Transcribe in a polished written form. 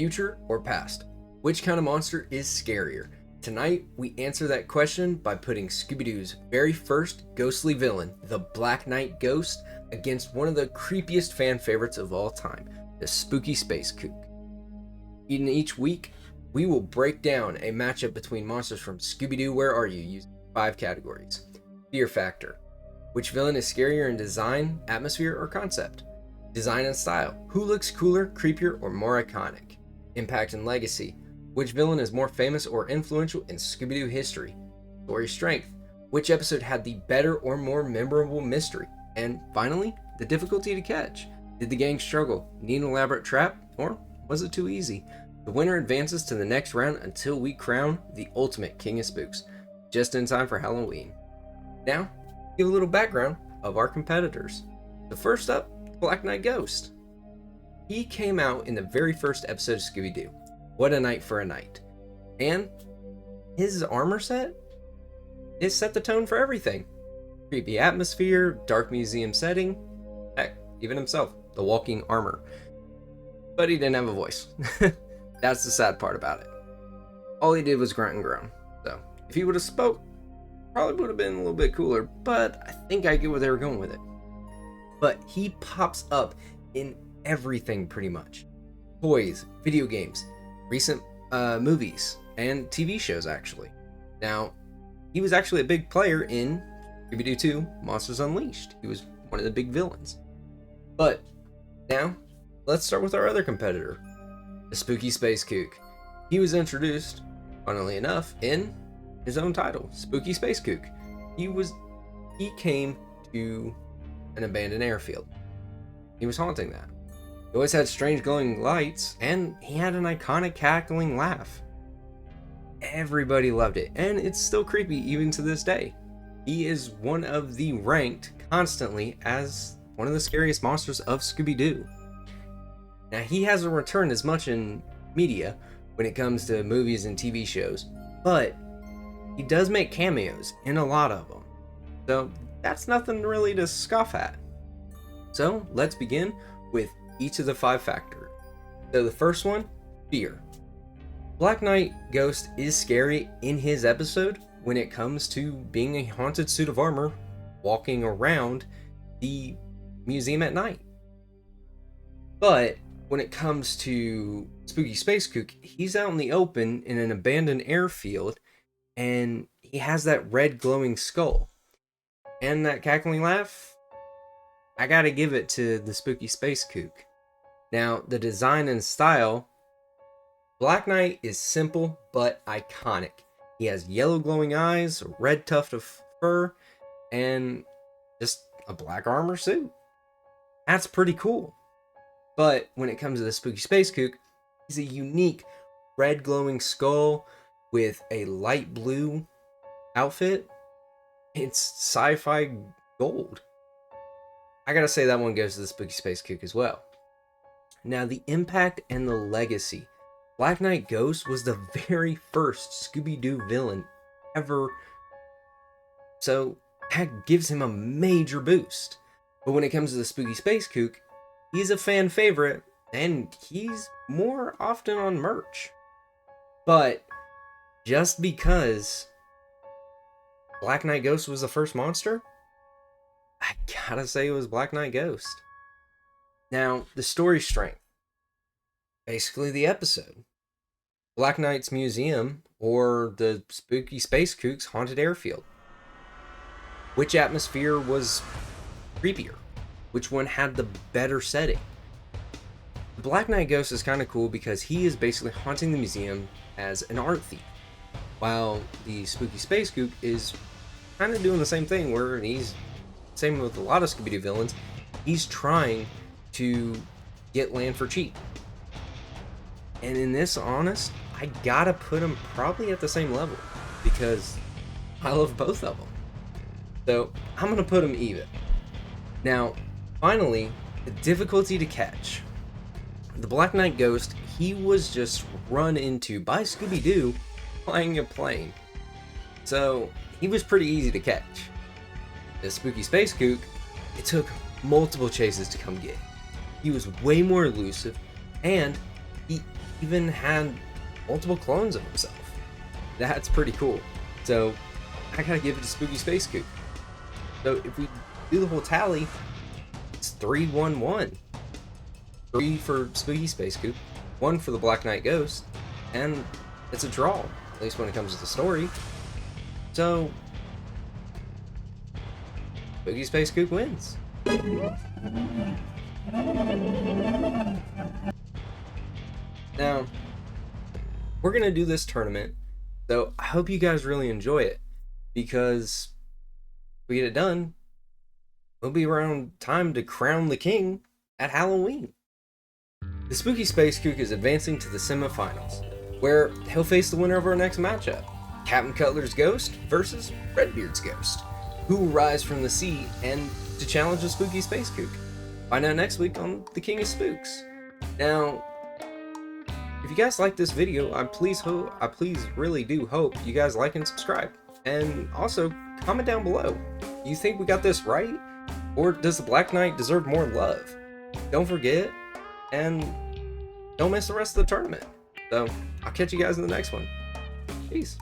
future or past? Which kind of monster is scarier? Tonight, we answer that question by putting Scooby-Doo's very first ghostly villain, the Black Knight Ghost, against one of the creepiest fan favorites of all time, the spooky space kook. In each week, we will break down a matchup between monsters from Scooby-Doo Where Are You using 5 categories. Fear factor. Which villain is scarier in design, atmosphere, or concept? Design and style. Who looks cooler, creepier, or more iconic? Impact and legacy. Which villain is more famous or influential in Scooby-Doo history? Story strength. Which episode had the better or more memorable mystery? And finally, the difficulty to catch. Did the gang struggle, need an elaborate trap, or was it too easy? The winner advances to the next round until we crown the ultimate King of Spooks, just in time for Halloween. Now, give a little background of our competitors. The first up, Black Knight Ghost. He came out in the very first episode of Scooby-Doo, What a Night for a Night. And his armor set, it set the tone for everything. Creepy atmosphere, dark museum setting, heck, even himself, the walking armor. But he didn't have a voice. That's the sad part about it. All he did was grunt and groan. So, if he would have spoke, probably would have been a little bit cooler, but I think I get where they were going with it. But he pops up in everything pretty much. Toys, video games, recent movies, and TV shows actually. Now, he was actually a big player in Scooby-Doo 2 Monsters Unleashed. He was one of the big villains. But now, let's start with our other competitor, the Spooky Space Kook. He was introduced, funnily enough, in his own title, Spooky Space Kook. He came to an abandoned airfield. He was haunting that. He always had strange glowing lights, and he had an iconic cackling laugh. Everybody loved it, and it's still creepy even to this day. He is one of the ranked constantly as one of the scariest monsters of Scooby-Doo. Now, he hasn't returned as much in media when it comes to movies and TV shows, but he does make cameos in a lot of them. So that's nothing really to scoff at. So let's begin with each of the 5 factors. So the first one, fear. Black Knight Ghost is scary in his episode when it comes to being a haunted suit of armor walking around the museum at night. But when it comes to Spooky Space Kook, he's out in the open in an abandoned airfield, and he has that red glowing skull. And that cackling laugh, I gotta give it to the Spooky Space Kook. Now, the design and style, Black Knight is simple but iconic. He has yellow glowing eyes, a red tuft of fur, and just a black armor suit. That's pretty cool. But when it comes to the Spooky Space Kook, he's a unique red glowing skull with a light blue outfit. It's sci-fi gold. I gotta say that one goes to the Spooky Space Kook as well. Now, the impact and the legacy. Black Knight Ghost was the very first Scooby-Doo villain ever, so that gives him a major boost. But when it comes to the Spooky Space Kook, he's a fan favorite, and he's more often on merch. But just because Black Knight Ghost was the first monster, I gotta say it was Black Knight Ghost. Now, the story strength. Basically the episode. Black Knight's Museum, or the Spooky Space Kook's Haunted Airfield. Which atmosphere was creepier? Which one had the better setting? The Black Knight Ghost is kind of cool because he is basically haunting the museum as an art thief, while the Spooky Space Kook is kind of doing the same thing, where he's, same with a lot of Scooby-Doo villains, he's trying to get land for cheap. And in this honest, I gotta put him probably at the same level, because I love both of them. So I'm gonna put him even. Now, finally, the difficulty to catch. The Black Knight Ghost, he was just run into by Scooby-Doo flying a plane. So he was pretty easy to catch. The Spooky Space Kook, it took multiple chases to come get. He was way more elusive, and he even had multiple clones of himself. That's pretty cool. So I gotta give it to Spooky Space Kook. So if we do the whole tally, it's 3-1-1. 3 for Spooky Space Kook, 1 for the Black Knight Ghost, and it's a draw, at least when it comes to the story. So Spooky Space Kook wins. Now, we're gonna do this tournament, so I hope you guys really enjoy it, because if we get it done, it'll be around time to crown the king at Halloween. The Spooky Space Kook is advancing to the semifinals, where he'll face the winner of our next matchup, Captain Cutler's Ghost versus Redbeard's Ghost, who will rise from the sea and to challenge the Spooky Space Kook. Find out next week on The King of Spooks. Now, if you guys like this video, I please really do hope you guys like and subscribe. And also, comment down below. Do you think we got this right? Or does the Black Knight deserve more love? Don't forget, and don't miss the rest of the tournament. So, I'll catch you guys in the next one. Peace.